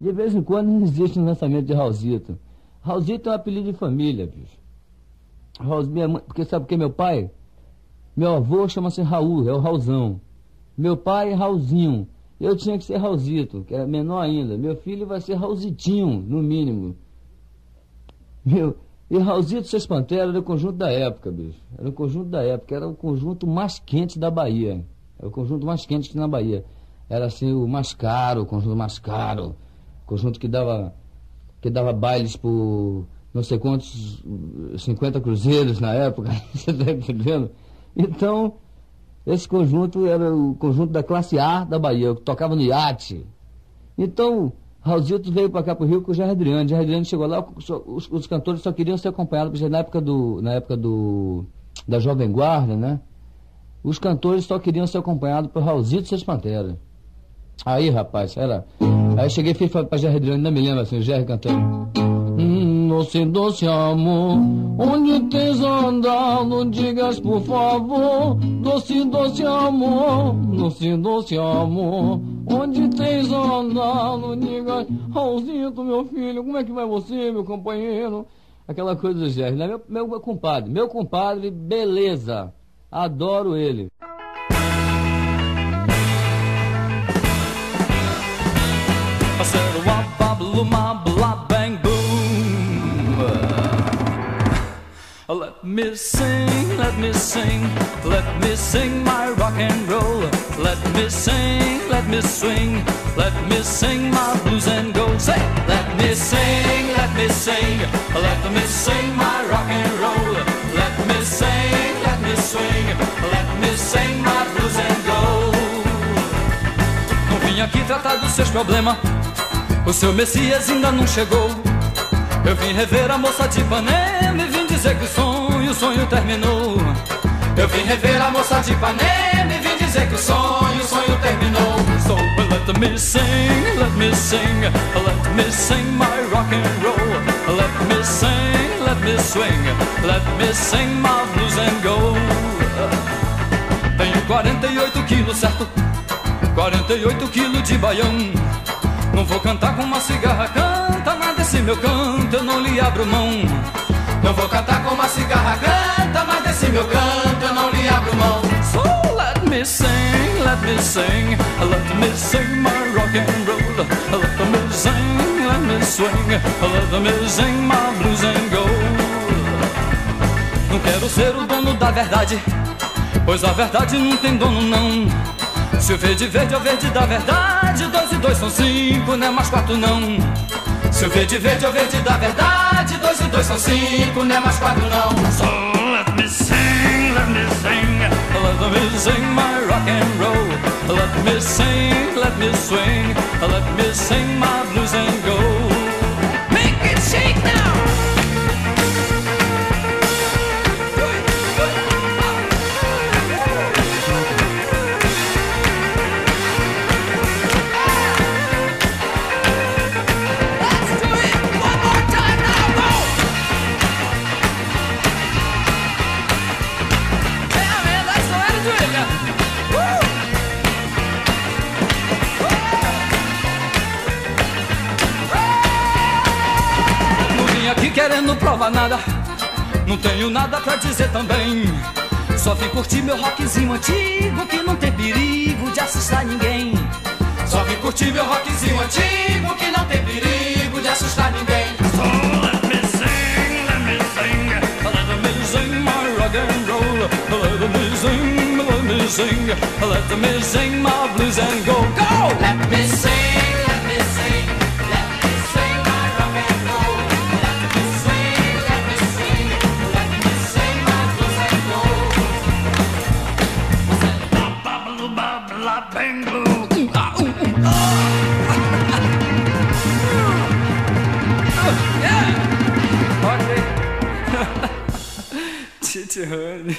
De vez em quando existe um lançamento de Raulzito. Raulzito é um apelido de família, bicho. Porque sabe por que meu pai? Meu avô chama-se Raul, é o Raulzão. Meu pai é Raulzinho. Eu tinha que ser Raulzito, que era menor ainda. Meu filho vai ser Raulzitinho, no mínimo. E Raulzito e Seus Panteras era o conjunto da época, bicho. Era o conjunto da época, era o conjunto mais quente da Bahia. Era o conjunto mais quente que tinha na Bahia. Era assim, o mais caro, o conjunto mais caro. O conjunto que dava bailes por não sei quantos, 50 cruzeiros na época. Você está entendendo? Então, esse conjunto era o conjunto da classe A da Bahia, que tocava no iate. Então, Raulzito veio para cá para o Rio com o Jair Adriano. Jair Adriano chegou lá, os cantores só queriam ser acompanhados, porque na época da Jovem Guarda, né? Os cantores só queriam ser acompanhados por Raulzito e Seus Panteras. Aí, rapaz, era... Aí cheguei e fiz para Jair Adriano, ainda me lembro assim, o Jair cantando. Doce, doce amor, onde tens andado, digas por favor. Doce, doce amor, doce, doce amor, onde tens andado, digas. Raulzito, meu filho, como é que vai você, meu companheiro? Aquela coisa do Jair, né? Meu compadre, beleza, adoro ele. I said, wop, bop, loom, blah, bang, boom. Let me sing, let me sing, let me sing my rock and roll. Let me sing, let me swing, let me sing my blues and go. Say, let me sing, let me sing, let me sing my rock and roll. Let me sing, let me swing, let me sing my blues and go. Não vim aqui tratar dos seus problemas, o seu Messias ainda não chegou. Eu vim rever a moça de Ipanema e vim dizer que o sonho terminou. Eu vim rever a moça de Ipanema e vim dizer que o sonho terminou. So let me sing, let me sing, let me sing my rock and roll. Let me sing, let me swing, let me sing my blues and go. Tenho 48 quilos, certo? 48 quilos de baião. Não vou cantar com uma cigarra, canta, mas desse meu canto eu não lhe abro mão. Não vou cantar com uma cigarra, canta, mas desse meu canto eu não lhe abro mão. So let me sing, let me sing, let me sing my rock and roll. Let me sing, let me swing, let me sing my blues and go. Não quero ser o dono da verdade, pois a verdade não tem dono não. Se o verde é o verde da verdade, 2 e 2 são 5, não é mais 4 não. Se o verde é o verde da verdade, 2 e 2 são 5, não é mais 4 não. So let me sing, let me sing, let me sing my rock and roll. Let me sing, let me swing, let me sing my blues and go. Make it shake now! Querendo provar nada, não tenho nada pra dizer também. Só vim curtir meu rockzinho antigo, que não tem perigo de assustar ninguém. Só vim curtir meu rockzinho antigo, que não tem perigo de assustar ninguém. So let me sing, let me sing, let me sing my rock and roll. Let me sing, let me sing, let me sing my blues and go. Go! Let me sing. Bang, boom. Yeah. Okay. Titty honey.